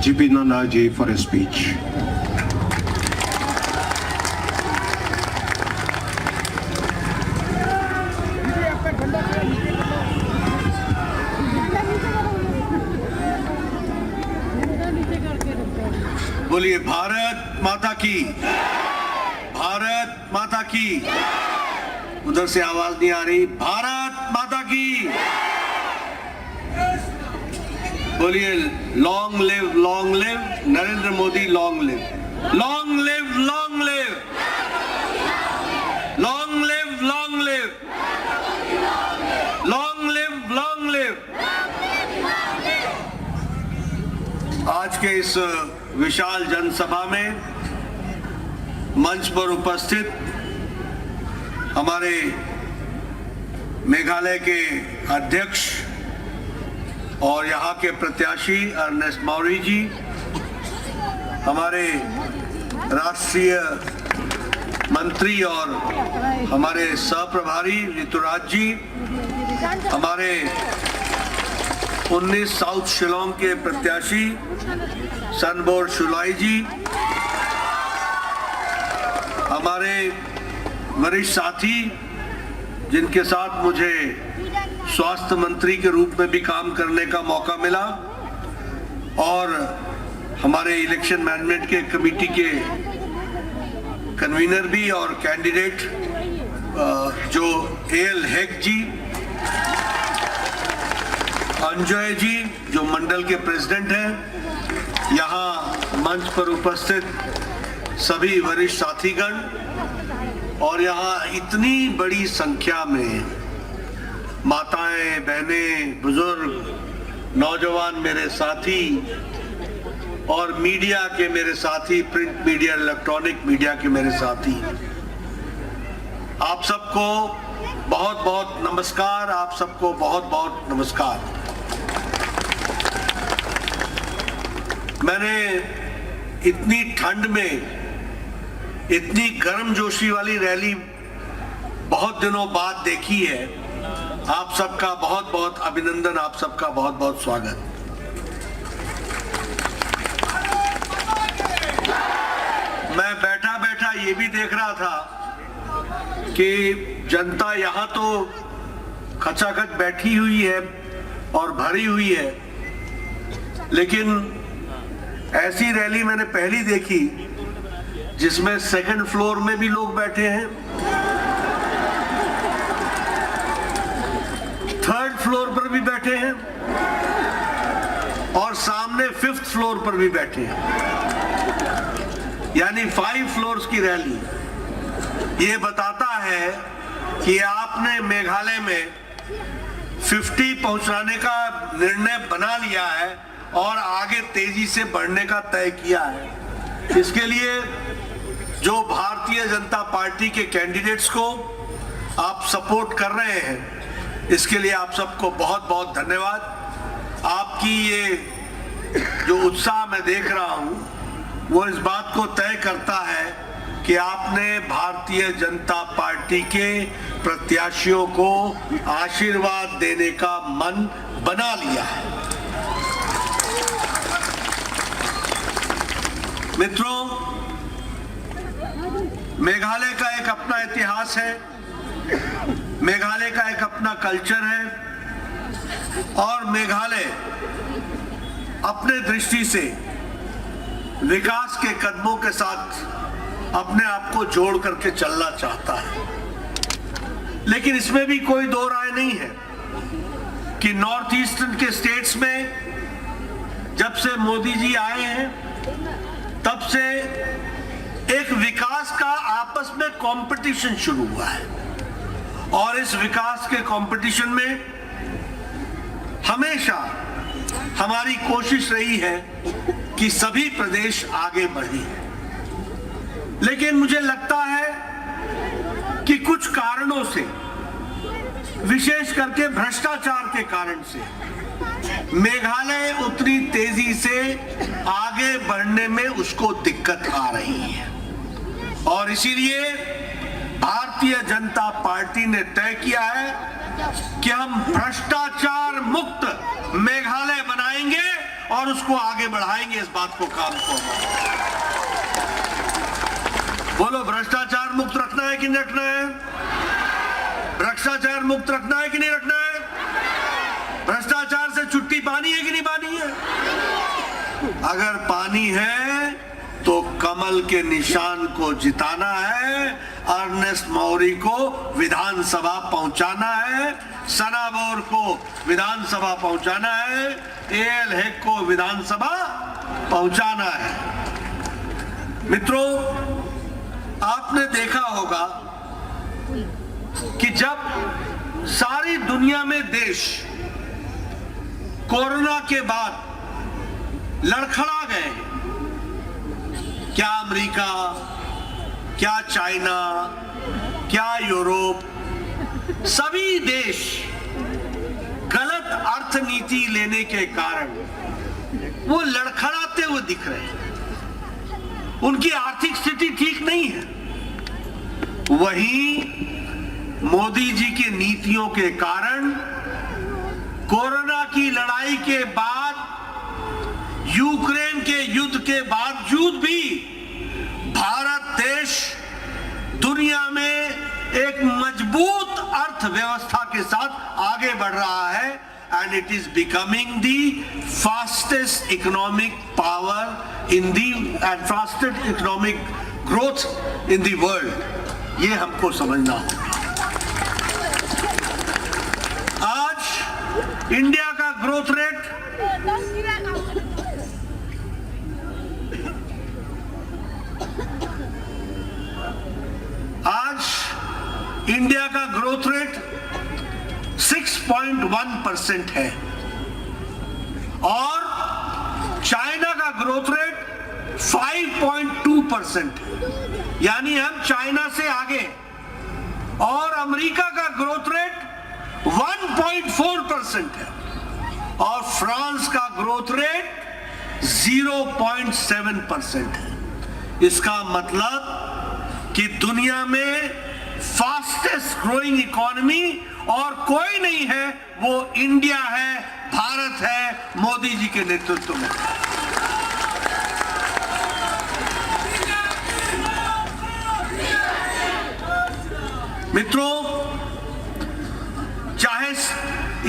GP Nanda ji for his speech. बोलिए भारत माता की, भारत माता की। उधर से आवाज नहीं आ रही। भारत माता की। बोलिए long live Narendra Modi, long live, long live, long live, long live, long live, long live, long live. आज के इस विशाल जनसभा में मंच पर उपस्थित हमारे मेघालय के अध्यक्ष और यहाँ के प्रत्याशी अर्नेस्ट मौर्य जी, हमारे राष्ट्रीय मंत्री और हमारे सहप्रभारी ऋतुराज जी, हमारे 19 साउथ शिलोंग के प्रत्याशी सनबोर शुलाई जी, हमारे वरिष्ठ साथी जिनके साथ मुझे स्वास्थ्य मंत्री के रूप में भी काम करने का मौका मिला, और हमारे इलेक्शन मैनेजमेंट के कमेटी के कन्वीनर भी और कैंडिडेट जो एल हेक जी, अंजय जी जो मंडल के प्रेसिडेंट हैं, यहाँ मंच पर उपस्थित सभी वरिष्ठ साथीगण, और यहाँ इतनी बड़ी संख्या में माताएं, बहनें, बुजुर्ग, नौजवान मेरे साथी और मीडिया के मेरे साथी, प्रिंट मीडिया, इलेक्ट्रॉनिक मीडिया के मेरे साथी, आप सबको बहुत बहुत नमस्कार। आप सबको बहुत बहुत नमस्कार। मैंने इतनी ठंड में इतनी गर्मजोशी वाली रैली बहुत दिनों बाद देखी है। आप सबका बहुत बहुत अभिनंदन, आप सबका बहुत बहुत स्वागत। मैं बैठा बैठा ये भी देख रहा था कि जनता यहाँ तो खचाखच बैठी हुई है और भरी हुई है, लेकिन ऐसी रैली मैंने पहली देखी जिसमें सेकंड फ्लोर में भी लोग बैठे हैं, थर्ड फ्लोर पर भी बैठे हैं और सामने फिफ्थ फ्लोर पर भी बैठे हैं, यानी 5 फ्लोर्स की रैली। ये बताता है कि आपने मेघालय में 50 पहुंचाने का निर्णय बना लिया है और आगे तेजी से बढ़ने का तय किया है। इसके लिए जो भारतीय जनता पार्टी के कैंडिडेट्स को आप सपोर्ट कर रहे हैं, इसके लिए आप सबको बहुत बहुत धन्यवाद। आपकी ये जो उत्साह मैं देख रहा हूं, वो इस बात को तय करता है कि आपने भारतीय जनता पार्टी के प्रत्याशियों को आशीर्वाद देने का मन बना लिया है। मित्रों, मेघालय का एक अपना इतिहास है, मेघालय का एक अपना कल्चर है, और मेघालय अपने दृष्टि से विकास के कदमों के साथ अपने आप को जोड़ करके चलना चाहता है। लेकिन इसमें भी कोई दो राय नहीं है कि नॉर्थ ईस्टर्न के स्टेट्स में जब से मोदी जी आए हैं, तब से एक विकास का आपस में कंपटीशन शुरू हुआ है, और इस विकास के कंपटीशन में हमेशा हमारी कोशिश रही है कि सभी प्रदेश आगे बढ़े। लेकिन मुझे लगता है कि कुछ कारणों से, विशेष करके भ्रष्टाचार के कारण से, मेघालय उतनी तेजी से आगे बढ़ने में उसको दिक्कत आ रही है, और इसीलिए भारतीय जनता पार्टी ने तय किया है कि हम भ्रष्टाचार मुक्त मेघालय बनाएंगे और उसको आगे बढ़ाएंगे, इस बात को काम को। बोलो, भ्रष्टाचार मुक्त रखना है कि नहीं रखना है? भ्रष्टाचार मुक्त रखना है कि नहीं रखना है? भ्रष्टाचार से छुट्टी पानी है कि नहीं पानी है? अगर पानी है तो कमल के निशान को जिताना है, अर्नेस्ट मौर्य को विधानसभा पहुंचाना है, सना बोर को विधानसभा पहुंचाना है, एएल हेक को विधानसभा पहुंचाना है। मित्रों, आपने देखा होगा कि जब सारी दुनिया में देश कोरोना के बाद लड़खड़ा गए, क्या अमेरिका, क्या चाइना, क्या यूरोप, सभी देश गलत अर्थनीति लेने के कारण वो लड़खड़ाते हुए दिख रहे हैं। उनकी आर्थिक स्थिति ठीक नहीं है। वहीं मोदी जी की नीतियों के कारण कोरोना की लड़ाई के बाद, यूक्रेन के युद्ध के बावजूद भी भारत देश दुनिया में एक मजबूत अर्थव्यवस्था के साथ आगे बढ़ रहा है, and it is becoming the fastest economic power in the and fastest economic growth in the world. ये हमको समझना होगा। आज इंडिया का ग्रोथ रेट इंडिया का ग्रोथ रेट 6.1% है और चाइना का ग्रोथ रेट 5.2% है, यानी हम चाइना से आगे। और अमेरिका का ग्रोथ रेट 1.4% है और फ्रांस का ग्रोथ रेट 0.7% है। इसका मतलब कि दुनिया में फास्टेस्ट ग्रोइंग इकोनॉमी और कोई नहीं है, वो इंडिया है, भारत है, मोदी जी के नेतृत्व में। मित्रों, चाहे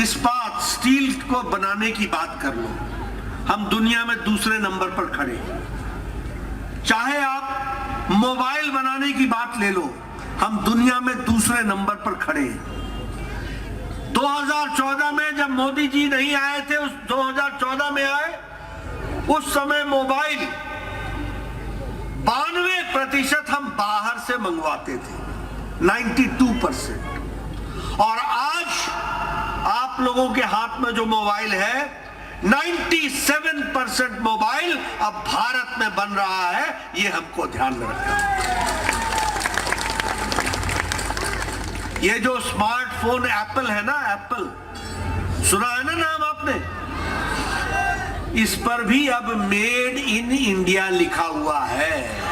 इस्पात, स्टील को बनाने की बात कर लो, हम दुनिया में दूसरे नंबर पर खड़े हैं। चाहे आप मोबाइल बनाने की बात ले लो, हम दुनिया में दूसरे नंबर पर खड़े हैं। 2014 में जब मोदी जी नहीं आए थे, उस 2014 में आए, उस समय मोबाइल 92% हम बाहर से मंगवाते थे, 92%। और आज आप लोगों के हाथ में जो मोबाइल है, 97% मोबाइल अब भारत में बन रहा है। ये हमको ध्यान में रखना है। ये जो स्मार्टफोन एप्पल है ना, एप्पल सुना है ना नाम आपने, इस पर भी अब मेड इन इंडिया लिखा हुआ है।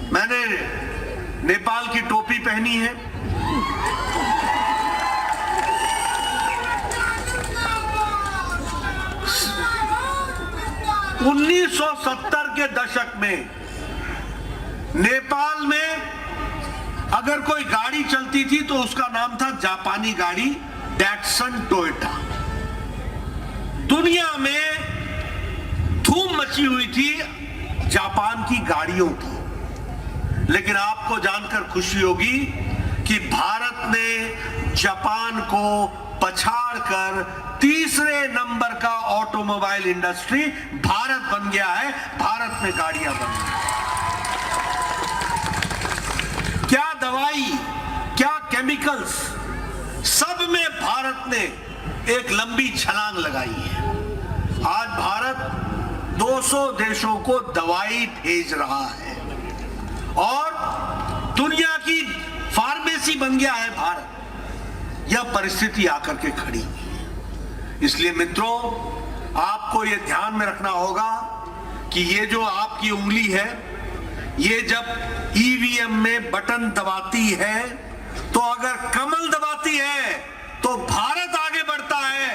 मैंने नेपाल की टोपी पहनी है, $1970 के दशक में नेपाल में अगर कोई गाड़ी चलती थी तो उसका नाम था जापानी गाड़ी, डैटसन टोयोटा। दुनिया में धूम मची हुई थी जापान की गाड़ियों की। लेकिन आपको जानकर खुशी होगी कि भारत ने जापान को पछाड़कर तीसरे नंबर का ऑटोमोबाइल इंडस्ट्री भारत बन गया है। भारत में गाड़ियां बन गई। क्या दवाई, क्या केमिकल्स, सब में भारत ने एक लंबी छलांग लगाई है। आज भारत 200 देशों को दवाई भेज रहा है और दुनिया की फार्मेसी बन गया है भारत। यह परिस्थिति आकर के खड़ी है। इसलिए मित्रों, आपको यह ध्यान में रखना होगा कि ये जो आपकी उंगली है, ये जब ईवीएम में बटन दबाती है तो अगर कमल दबाती है तो भारत आगे बढ़ता है,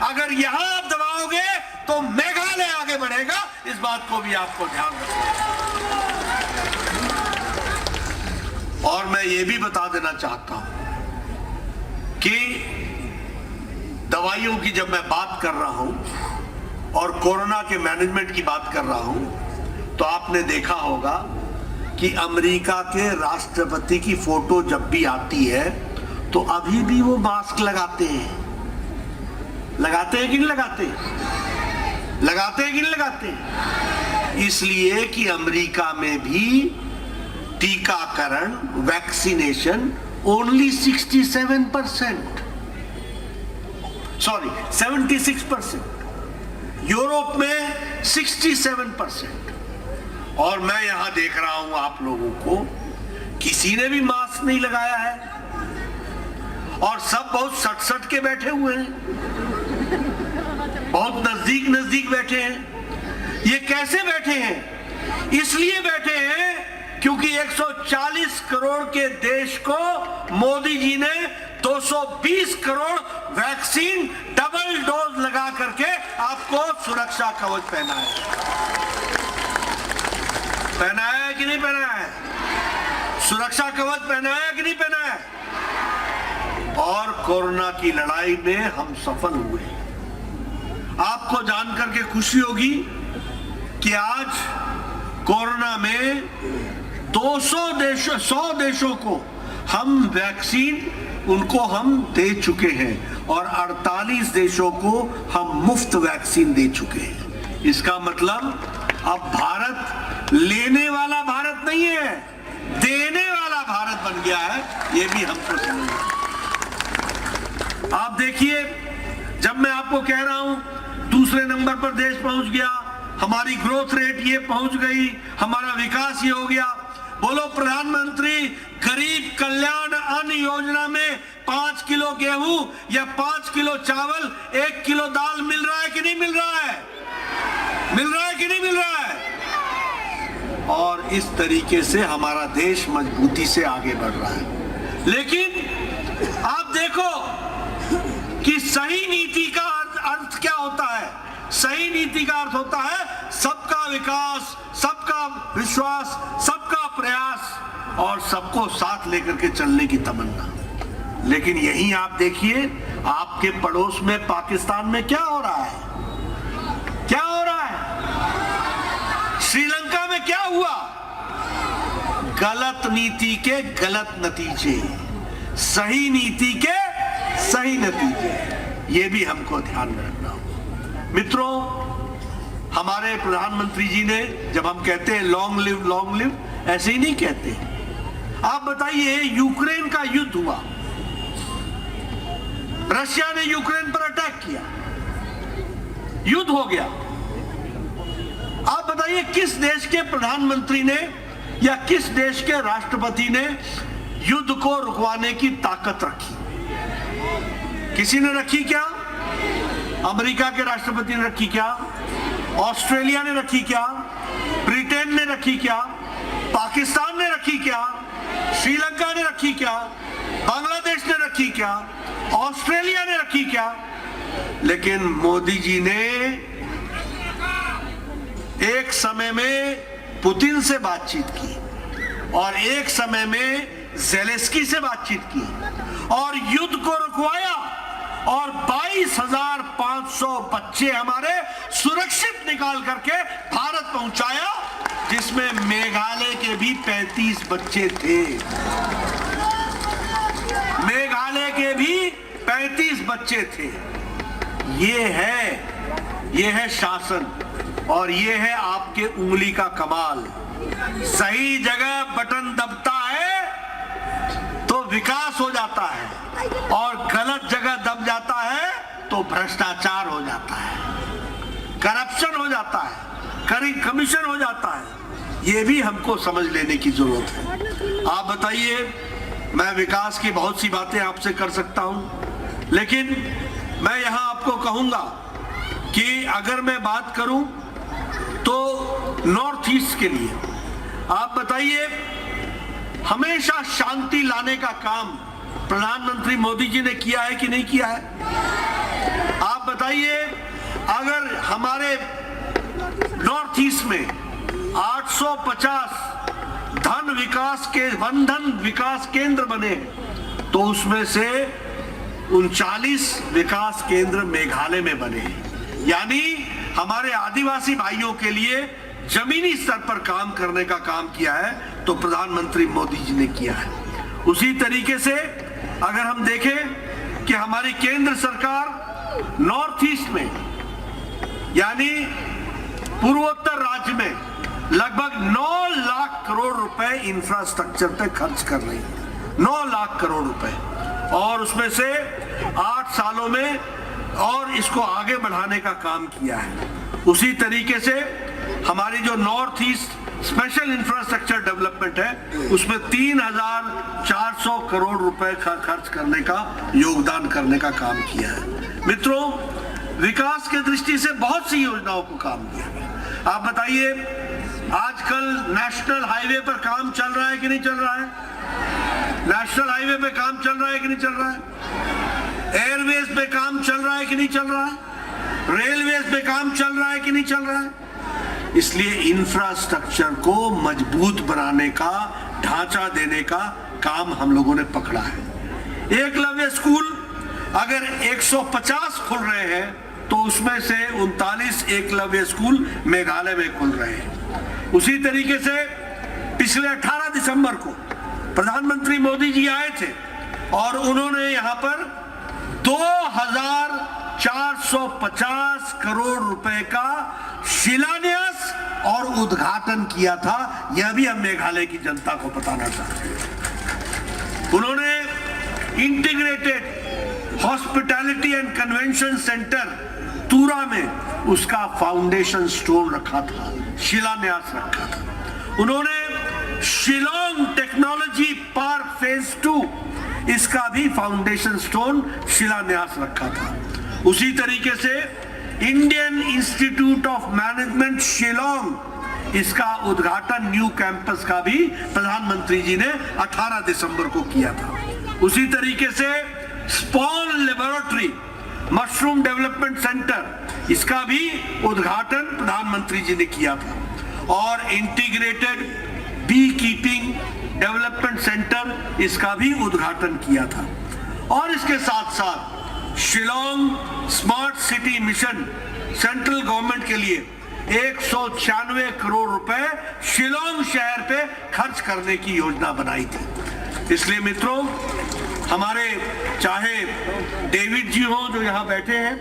अगर यहां आप दबाओगे तो मेघालय आगे बढ़ेगा। इस बात को भी आपको ध्यान रखना। और मैं ये भी बता देना चाहता हूं कि दवाइयों की जब मैं बात कर रहा हूं और कोरोना के मैनेजमेंट की बात कर रहा हूं, तो आपने देखा होगा कि अमेरिका के राष्ट्रपति की फोटो जब भी आती है तो अभी भी वो मास्क लगाते हैं। लगाते हैं कि नहीं लगाते? लगाते हैं कि नहीं लगाते? इसलिए कि अमेरिका में भी टीकाकरण, वैक्सीनेशन ओनली 67%, सॉरी 76%, यूरोप में 67%। और मैं यहां देख रहा हूं आप लोगों को, किसी ने भी मास्क नहीं लगाया है और सब बहुत सट के बैठे हुए हैं, बहुत नजदीक नजदीक बैठे हैं। ये कैसे बैठे हैं? इसलिए बैठे हैं क्योंकि 140 करोड़ के देश को मोदी जी ने 220 करोड़ वैक्सीन डबल डोज लगा करके आपको सुरक्षा कवच पहनाया है कि नहीं पहनाया है? सुरक्षा कवच पहनाया कि नहीं पहनाया? और कोरोना की लड़ाई में हम सफल हुए। आपको जानकर के खुशी होगी कि आज कोरोना में 100 देशों को हम वैक्सीन उनको हम दे चुके हैं और 48 देशों को हम मुफ्त वैक्सीन दे चुके हैं। इसका मतलब अब भारत लेने वाला भारत नहीं है, देने वाला भारत बन गया है। ये भी हमको समझना। आप देखिए, जब मैं आपको कह रहा हूं दूसरे नंबर पर देश पहुंच गया, हमारी ग्रोथ रेट ये पहुंच गई, हमारा विकास ये हो गया, बोलो प्रधानमंत्री गरीब कल्याण अन्न योजना में 5 किलो गेहूं या 5 किलो चावल, 1 किलो दाल मिल रहा है कि नहीं मिल रहा है? मिल रहा है कि नहीं मिल रहा है? और इस तरीके से हमारा देश मजबूती से आगे बढ़ रहा है। लेकिन आप देखो कि सही नीति का अर्थ क्या होता है? सही नीति का अर्थ होता है सबका विकास, सबका विश्वास, सबका प्रयास और सबको साथ लेकर के चलने की तमन्ना। लेकिन यहीं आप देखिए, आपके पड़ोस में पाकिस्तान में क्या हो रहा है? क्या हो रहा है? श्रीलंका में क्या हुआ? गलत नीति के गलत नतीजे, सही नीति के सही नतीजे। ये भी हमको ध्यान में रखना होगा। मित्रों, हमारे प्रधानमंत्री जी ने, जब हम कहते हैं लॉन्ग लिव, ऐसे ही नहीं कहते। आप बताइए, यूक्रेन का युद्ध हुआ, रशिया ने यूक्रेन पर अटैक किया, युद्ध हो गया। आप बताइए किस देश के प्रधानमंत्री ने या किस देश के राष्ट्रपति ने युद्ध को रुकवाने की ताकत रखी? किसी ने रखी क्या? अमेरिका के राष्ट्रपति ने रखी क्या? ऑस्ट्रेलिया ने रखी क्या? ब्रिटेन ने रखी क्या? पाकिस्तान ने रखी क्या? श्रीलंका ने रखी क्या? बांग्लादेश ने रखी क्या? ऑस्ट्रेलिया ने रखी क्या? लेकिन मोदी जी ने एक समय में पुतिन से बातचीत की और एक समय में ज़ेलेंस्की से बातचीत की और युद्ध को रुकवाया और 22,500 बच्चे हमारे सुरक्षित निकाल करके भारत पहुंचाया, जिसमें मेघालय के भी 35 बच्चे थे। मेघालय के भी 35 बच्चे थे। ये है शासन और ये है आपके उंगली का कमाल। सही जगह बटन दबता है तो विकास हो जाता है और गलत जगह दब जाता है तो भ्रष्टाचार हो जाता है, करप्शन हो जाता है, कमीशन हो जाता है। ये भी हमको समझ लेने की जरूरत है। आप बताइए, मैं विकास की बहुत सी बातें आपसे कर सकता हूं, लेकिन मैं यहां आपको कहूंगा कि अगर मैं बात करूं तो नॉर्थ ईस्ट के लिए आप बताइए, हमेशा शांति लाने का काम प्रधानमंत्री मोदी जी ने किया है कि नहीं किया है? आप बताइए, अगर हमारे नॉर्थ ईस्ट में 850 वन विकास केंद्र बने, तो उसमें से 39 विकास केंद्र मेघालय में बने। यानी हमारे आदिवासी भाइयों के लिए जमीनी स्तर पर काम करने का काम किया है, तो प्रधानमंत्री मोदी जी ने किया है। उसी तरीके से अगर हम देखें कि हमारी केंद्र सरकार नॉर्थ ईस्ट में यानी पूर्वोत्तर राज्य में लगभग 9 लाख करोड़ रुपए इंफ्रास्ट्रक्चर पे खर्च कर रही है। 9 लाख करोड़ रुपए, और उसमें से 8 सालों में और इसको आगे बढ़ाने का काम किया है। उसी तरीके से हमारी जो north east special infrastructure development है, उसमें 3,400 करोड़ रुपए का खर्च करने का, योगदान करने का काम किया है। मित्रों, विकास के दृष्टि से बहुत सी योजनाओं को काम किया है। आप बताइए, आजकल नेशनल हाईवे पर काम चल रहा है कि नहीं चल रहा है? नेशनल हाईवे पे काम चल रहा है कि नहीं चल रहा है? एयरवेज पे काम चल रहा है कि नहीं चल रहा है? रेलवेज पे काम चल रहा है कि नहीं चल रहा है? इसलिए इंफ्रास्ट्रक्चर को मजबूत बनाने का, ढांचा देने का काम हम लोगों ने पकड़ा है। एकलव्य स्कूल अगर 150 खुल रहे हैं, तो उसमें से 39 एकलव्य स्कूल मेघालय में खुल रहे हैं। उसी तरीके से पिछले 18 दिसंबर को प्रधानमंत्री मोदी जी आए थे और उन्होंने यहां पर 2,450 करोड़ रुपए का शिलान्यास और उद्घाटन किया था। यह भी हम मेघालय की जनता को बताना चाहते हैं। उन्होंने integrated hospitality and convention centre Tura में उसका फाउंडेशन स्टोन रखा था, शिलान्यास रखा था। उन्होंने शिलोंग टेक्नोलॉजी पार्क फेज 2 इसका भी फाउंडेशन स्टोन, शिलान्यास रखा था। उसी तरीके से Indian institute of management Shillong, इसका उद्घाटन न्यू कैंपस का भी प्रधानमंत्री जी ने 18 दिसंबर को किया था। उसी तरीके से spawn laboratory mushroom development centre, इसका भी उद्घाटन प्रधानमंत्री जी ने किया था। और integrated bee keeping development centre, इसका भी उद्घाटन किया था। और इसके साथ साथ Shillong smart city mission central government के लिए 196 करोड़ रुपए शिलोंग शहर पे खर्च करने की योजना बनाई थी। इसलिए मित्रों, हमारे चाहे डेविड जी हो जो यहाँ बैठे हैं,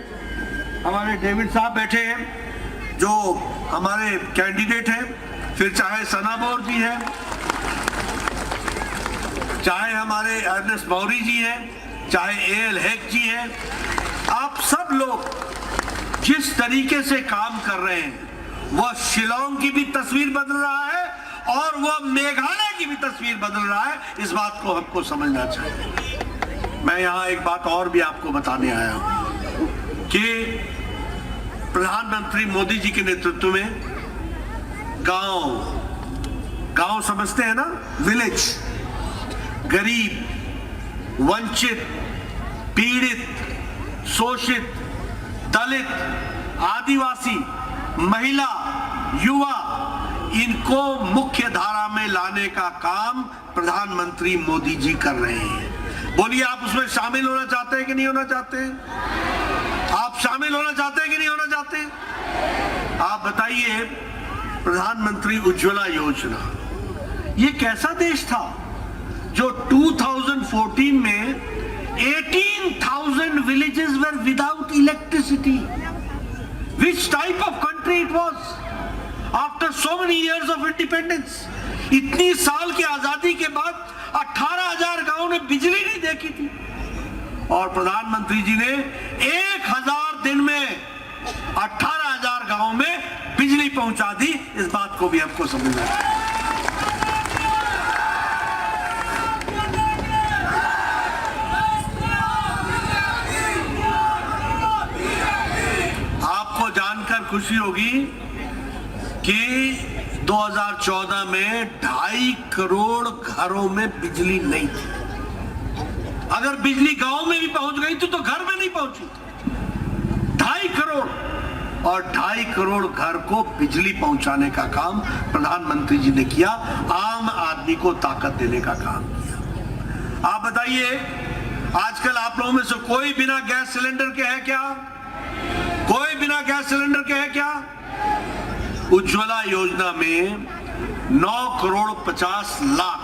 हमारे डेविड साहब बैठे हैं जो हमारे कैंडिडेट हैं, फिर चाहे सनाबोर जी हैं, चाहे हमारे अर्नेस्ट मौरी जी हैं, चाहे एएल हेक जी हैं, आप सब लोग जिस तरीके से काम कर रहे हैं, वह शिलोंग की भी तस्वीर बदल रहा है और वह मेघालय की भी तस्वीर बदल रहा है। इस बात को हमको समझना चाहिए। मैं यहां एक बात और भी आपको बताने आया हूं कि प्रधानमंत्री मोदी जी के नेतृत्व में गांव समझते हैं ना, विलेज, गरीब, वंचित, पीड़ित, शोषित, दलित, आदिवासी, महिला, युवा, इनको मुख्य धारा में लाने का काम प्रधानमंत्री मोदी जी कर रहे हैं। बोलिए, आप उसमें शामिल होना चाहते हैं कि नहीं होना चाहते हैं? आप शामिल होना चाहते हैं कि नहीं होना चाहते हैं? आप बताइए, प्रधानमंत्री उज्ज्वला योजना, ये कैसा देश था जो 2014 में 18,000 villages were without electricity? Which type of country it was? After so many years of independence, इतनी साल की आजादी के बाद 18,000 गांवों ने बिजली नहीं देखी थी, और प्रधानमंत्री जी ने 1,000 दिन में 18,000 गांवों में बिजली पहुंचा दी। इस बात को भी हमको समझना चाहिए। आपको जानकर खुशी होगी कि 2014 में 2.5 करोड़ घरों में बिजली नहीं थी। अगर बिजली गांव में भी पहुंच गई तो घर में नहीं पहुंची। 2.5 करोड़ और 2.5 करोड़ घर को बिजली पहुंचाने का काम प्रधानमंत्री जी ने किया, आम आदमी को ताकत देने का काम किया। आप बताइए, आजकल आप लोगों में से कोई बिना गैस सिलेंडर के है क्या? कोई बिना गैस सिलेंडर के है क्या? उज्ज्वला योजना में 9 करोड़ 50 लाख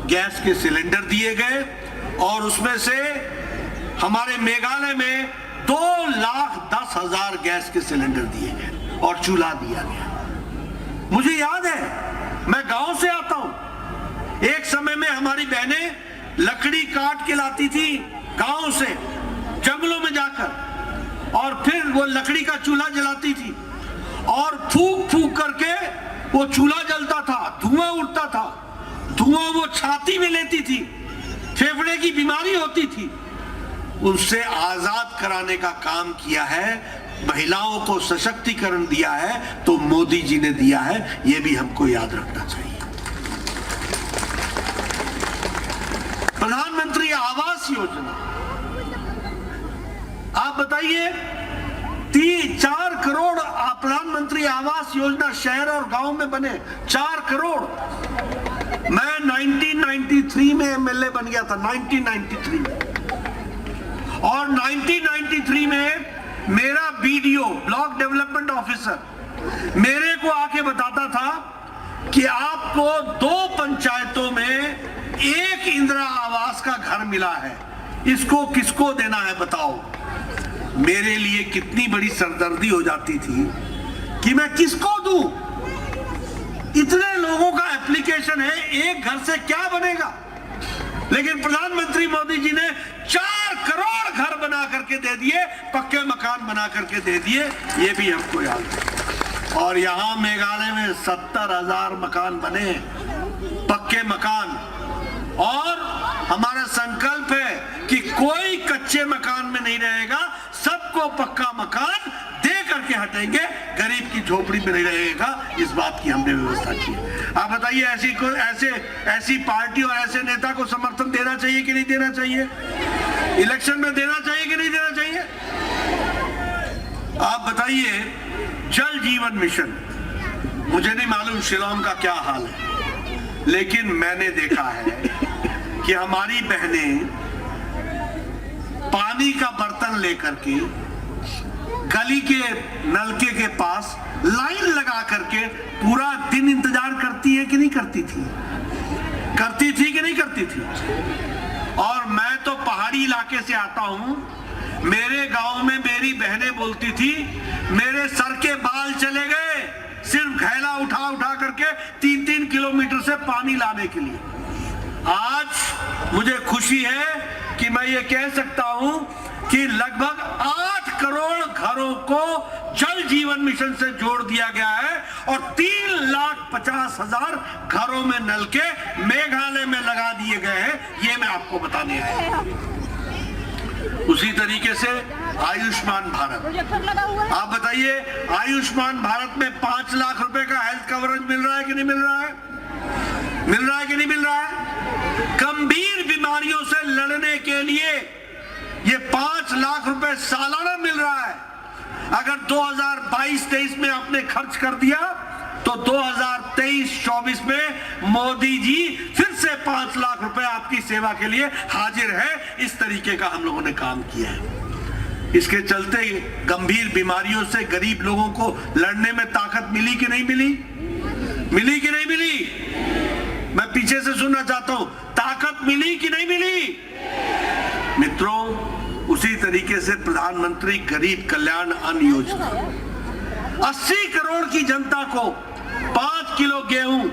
गैस के सिलेंडर दिए गए और उसमें से हमारे मेघालय में 2,10,000 गैस के सिलेंडर दिए गए और चूल्हा दिया गया। मुझे याद है, मैं गांव से आता हूं। एक समय में हमारी बहनें लकड़ी काट के लाती थी गांव से, जंगलों में जाकर, और फिर वो लकड़ी का चूल्हा जलाती थी और फूंक फूंक करके वो चूल्हा जलता था, धुआं उठता था, धुआं वो छाती में लेती थी, फेफड़े की बीमारी होती थी। उनसे आजाद कराने का काम किया है, महिलाओं को सशक्तिकरण दिया है तो मोदी जी ने दिया है, यह भी हमको याद रखना चाहिए। प्रधानमंत्री आवास योजना, आप बताइए, 4 करोड़ प्रधानमंत्री आवास योजना शहर और गांव में बने। 4 करोड़। मैं 1993 में एमएलए बन गया था, 1993 में, और 1993 में मेरा बीडीओ, ब्लॉक डेवलपमेंट ऑफिसर, मेरे को आके बताता था कि आपको 2 पंचायतों में 1 इंदिरा आवास का घर मिला है, इसको किसको देना है बताओ। मेरे लिए कितनी बड़ी सरदर्दी हो जाती थी कि मैं किसको दूं। इतने लोगों का एप्लीकेशन है, एक घर से क्या बनेगा। लेकिन प्रधानमंत्री मोदी जी ने 4 करोड़ घर बना करके दे दिए, पक्के मकान बना करके दे दिए, ये भी हमको याद है। और यहां मेघालय में 70,000 मकान बने, पक्के मकान। और हमारा संकल्प है कि कोई कच्चे मकान में नहीं रहेगा, सबको पक्का मकान दे करके हटेंगे, गरीब की झोपड़ी में नहीं रहेगा। इस बात की हमने व्यवस्था की। आप बताइए, ऐसी पार्टी और ऐसे नेता को समर्थन देना चाहिए कि नहीं देना चाहिए? इलेक्शन में देना चाहिए कि नहीं देना चाहिए? आप बताइए, जल जीवन मिशन, मुझे नहीं मालूम शिलांग का क्या हाल है, लेकिन मैंने देखा है कि हमारी बहनें पानी का बर्तन लेकर के गली के नलके के पास लाइन लगा करके पूरा दिन इंतजार करती है कि नहीं करती थी? करती थी कि नहीं करती थी? और मैं तो पहाड़ी इलाके से आता हूं, मेरे गांव में मेरी बहनें बोलती थी, मेरे सर के बाल चले गए सिर्फ घैला उठा उठा करके 3-3 किलोमीटर से पानी लाने के लिए। आज मुझे खुशी है कि मैं ये कह सकता हूं कि लगभग 8 करोड़ घरों को जल जीवन मिशन से जोड़ दिया गया है और 3,50,000 घरों में नलके मेघालय में लगा दिए गए हैं। ये मैं आपको बताने आया। उसी तरीके से आयुष्मान भारत, आप बताइए, आयुष्मान भारत में 5 लाख रुपए का हेल्थ कवरेज मिल रहा है कि नहीं मिल रहा है? मिल रहा है कि नहीं मिल रहा है? गंभीर बीमारियों से लड़ने के लिए ये 5 लाख रुपए सालाना मिल रहा है। अगर 2022-23 में आपने खर्च कर दिया तो 2023-24 में मोदी जी फिर से 5 लाख रुपए आपकी सेवा के लिए हाजिर है। इस तरीके का हम लोगों ने काम किया है। इसके चलते गंभीर बीमारियों से गरीब लोगों को लड़ने में ताकत मिली कि नहीं मिली? मिली कि नहीं मिली? मैं पीछे से सुनना चाहता हूं, ताकत मिली कि नहीं मिली? मित्रों, उसी तरीके से प्रधानमंत्री गरीब कल्याण अन्न योजना, 80 करोड़ की जनता को 5 किलो गेहूं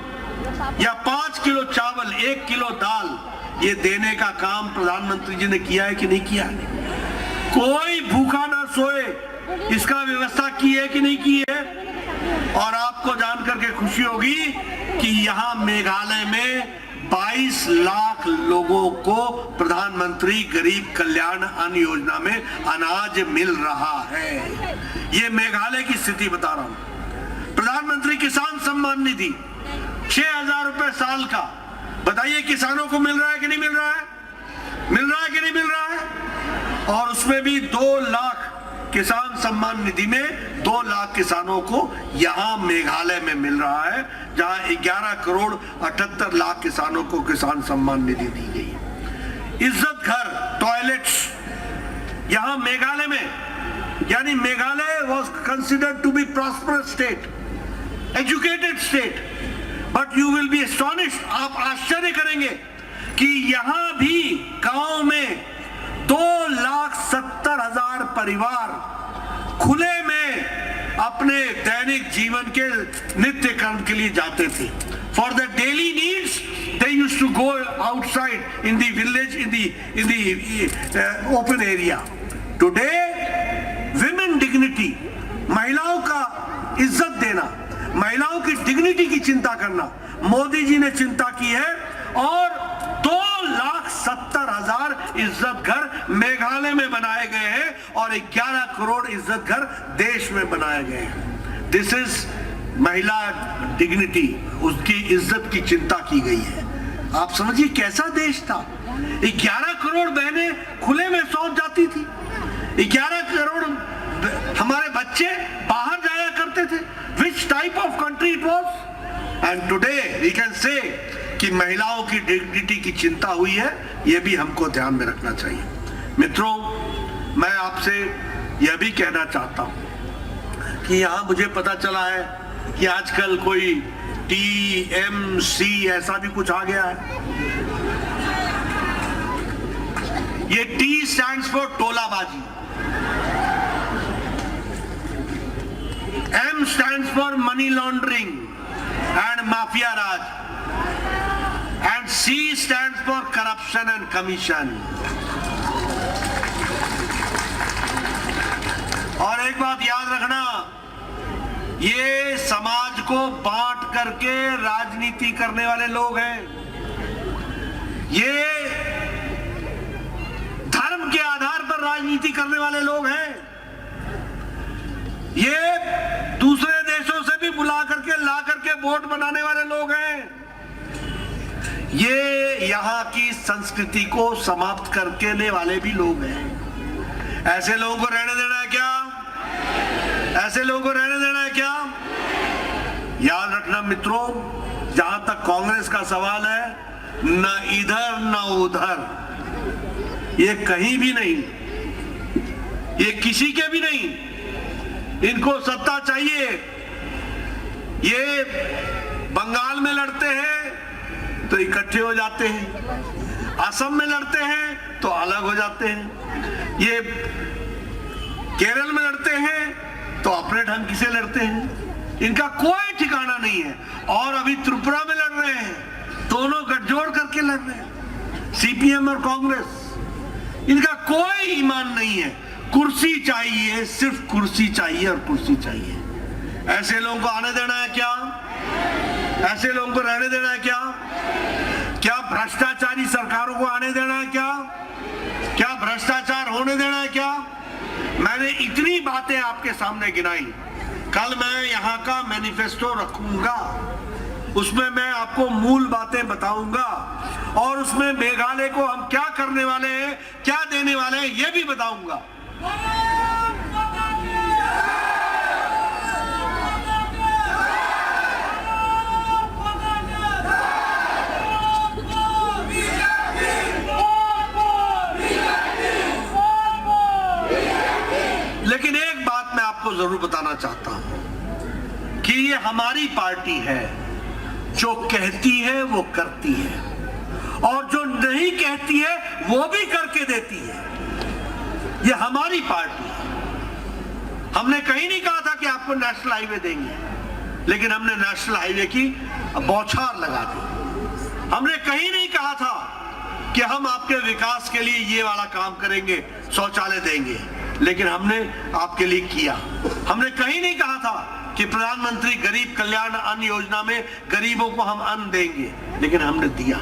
या 5 किलो चावल, 1 किलो दाल, ये देने का काम प्रधानमंत्री जी ने किया है कि नहीं किया? कोई भूखा ना सोए, इसका व्यवस्था की है कि नहीं की है? और आपको जानकर के खुशी होगी कि यहां मेघालय में 22 लाख लोगों को प्रधानमंत्री गरीब कल्याण अन्न योजना में अनाज मिल रहा है। ये मेघालय की स्थिति बता रहा हूं। प्रधानमंत्री किसान सम्मान निधि 6,000 रुपए साल का, बताइए किसानों को मिल रहा है कि नहीं मिल रहा है? मिल रहा है कि नहीं मिल रहा है? और उसमें भी 2 लाख किसान सम्मान निधि में 2 लाख किसानों को यहां मेघालय में मिल रहा है, जहां 11 करोड़ 78 लाख किसानों को किसान सम्मान निधि दी गई। इज्जत घर टॉयलेट्स यहां मेघालय में, यानी Meghalaya was considered to be prosperous state, educated state, but you will be astonished, आप आश्चर्य करेंगे कि यहां भी गांव में 2,70,000 परिवार खुले में अपने दैनिक जीवन के नित्य कर्म के लिए जाते थे। For the daily needs they used to go outside in the village, in the open area. Today women dignity, महिलाओं का इज्जत देना, महिलाओं की डिग्निटी की चिंता करना मोदी जी ने चिंता की है, और 2,70,000 इज्जत घर मेघालय में बनाए गए हैं और 11 करोड़ इज्जत घर देश में बनाए गए हैं। दिस इज महिला डिग्निटी, उसकी इज्जत की चिंता की गई है। आप समझिए कैसा देश था। 11 करोड़ बहनें खुले में शौच जाती थी, 11 करोड़ हमारे बच्चे बाहर जाया करते थे। Which type of country it was? And today we can say कि महिलाओं की डिग्निटी की चिंता हुई है, यह भी हमको ध्यान में रखना चाहिए। मित्रों, मैं आपसे यह भी कहना चाहता हूं कि यहां मुझे पता चला है कि आजकल कोई TMC ऐसा भी कुछ आ गया है। ये T स्टैंड्स फॉर टोलाबाजी, M stands for money laundering and mafia raj, and C stands for corruption and commission. और एक बात याद रखना, ये समाज को बांट करके राजनीति करने वाले लोग हैं। ये धर्म के आधार पर राजनीति करने वाले लोग हैं। ये दूसरे देशों से भी बुला करके ला करके वोट बनाने वाले लोग हैं। ये यहां की संस्कृति को समाप्त करने वाले भी लोग हैं। ऐसे लोगों को रहने देना है क्या? ऐसे लोगों को रहने देना है क्या? याद रखना मित्रों, जहां तक कांग्रेस का सवाल है, न इधर न उधर, ये कहीं भी नहीं, ये किसी के भी नहीं। इनको सत्ता चाहिए। ये बंगाल में लड़ते हैं तो इकट्ठे हो जाते हैं, असम में लड़ते हैं तो अलग हो जाते हैं, ये केरल में लड़ते हैं तो अपने ढंग से लड़ते हैं। इनका कोई ठिकाना नहीं है। और अभी त्रिपुरा में लड़ रहे हैं, दोनों गठजोड़ करके लड़ रहे हैं, CPM और कांग्रेस। इनका कोई ईमान नहीं है। कुर्सी चाहिए, सिर्फ कुर्सी चाहिए और कुर्सी चाहिए। ऐसे लोगों को आने देना है क्या? ऐसे लोगों को रहने देना है क्या? क्या भ्रष्टाचारी सरकारों को आने देना है क्या? क्या भ्रष्टाचार होने देना है क्या? मैंने इतनी बातें आपके सामने गिनाई। कल मैं यहाँ का मैनिफेस्टो रखूंगा, उसमें मैं आपको मूल बातें बताऊंगा, और उसमें मेघालय को हम क्या करने वाले हैं, क्या देने वाले हैं, यह भी बताऊंगा। लेकिन एक बात मैं आपको जरूर बताना चाहता हूं कि ये हमारी पार्टी है, जो कहती है वो करती है, और जो नहीं कहती है वो भी करके देती है। ये हमारी पार्टी है। हमने कहीं नहीं कहा था कि आपको नेशनल हाईवे देंगे, लेकिन हमने नेशनल हाईवे की बौछार लगा दी। हमने कहीं नहीं कहा था कि हम आपके विकास के लिए ये वाला काम करेंगे, शौचालय देंगे, लेकिन हमने आपके लिए किया। हमने कहीं नहीं कहा था कि प्रधानमंत्री गरीब कल्याण अन्न योजना में गरीबों को हम अन्न देंगे, लेकिन हमने दिया।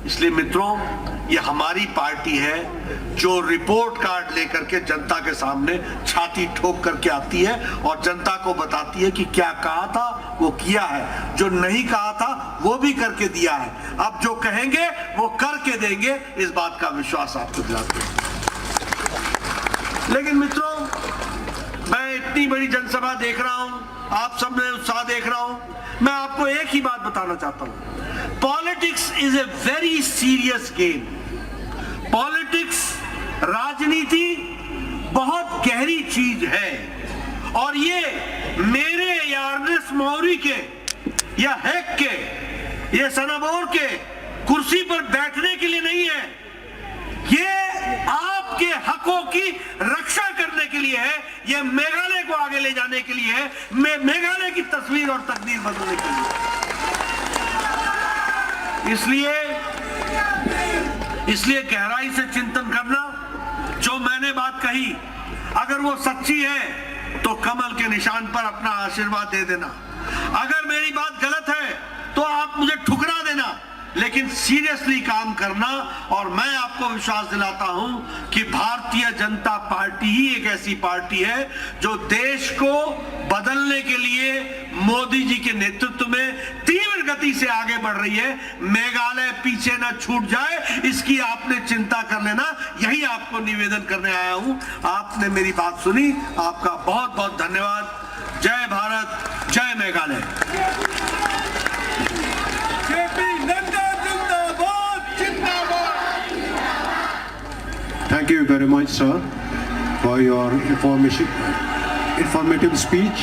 इसलिए मित्रों, ये हमारी पार्टी है जो रिपोर्ट कार्ड लेकर के जनता के सामने छाती ठोक करके आती है और जनता को बताती है कि क्या कहा था वो किया है, जो नहीं कहा था वो भी करके दिया है, अब जो कहेंगे वो करके देंगे, इस बात का विश्वास आपको दिलाते हैं। लेकिन मित्रों, मैं इतनी बड़ी जनसभा देख रहा हूं, आप सब में उत्साह देख रहा हूं, मैं आपको एक ही बात बताना चाहता हूं, politics is a very serious game. Politics, राजनीति बहुत गहरी चीज है और ये मेरे या अर्नेस्ट मौरी के या हैक के या सनाबोर के कुर्सी पर बैठने के लिए नहीं है, ये आपके हकों की रक्षा करने के लिए है, ये मेघालय को आगे ले जाने के लिए है, मेघालय की तस्वीर और तकदीर बदलने के लिए। इसलिए गहराई से चिंतन करना, जो मैंने बात कही अगर वो सच्ची है तो कमल के निशान पर अपना आशीर्वाद दे देना, अगर मेरी बात गलत है तो आप मुझे ठुकरा देना, लेकिन सीरियसली काम करना। और मैं आपको विश्वास दिलाता हूं कि भारतीय जनता पार्टी ही एक ऐसी पार्टी है जो देश को बदलने के लिए मोदी जी के नेतृत्व में तीव्र गति से आगे बढ़ रही है। मेघालय पीछे न छूट जाए, इसकी आपने चिंता कर लेना, यही आपको निवेदन करने आया हूं। आपने मेरी बात सुनी, आपका बहुत बहुत धन्यवाद। जय भारत, जय Meghalaya. Thank you very much, sir, for your informative speech.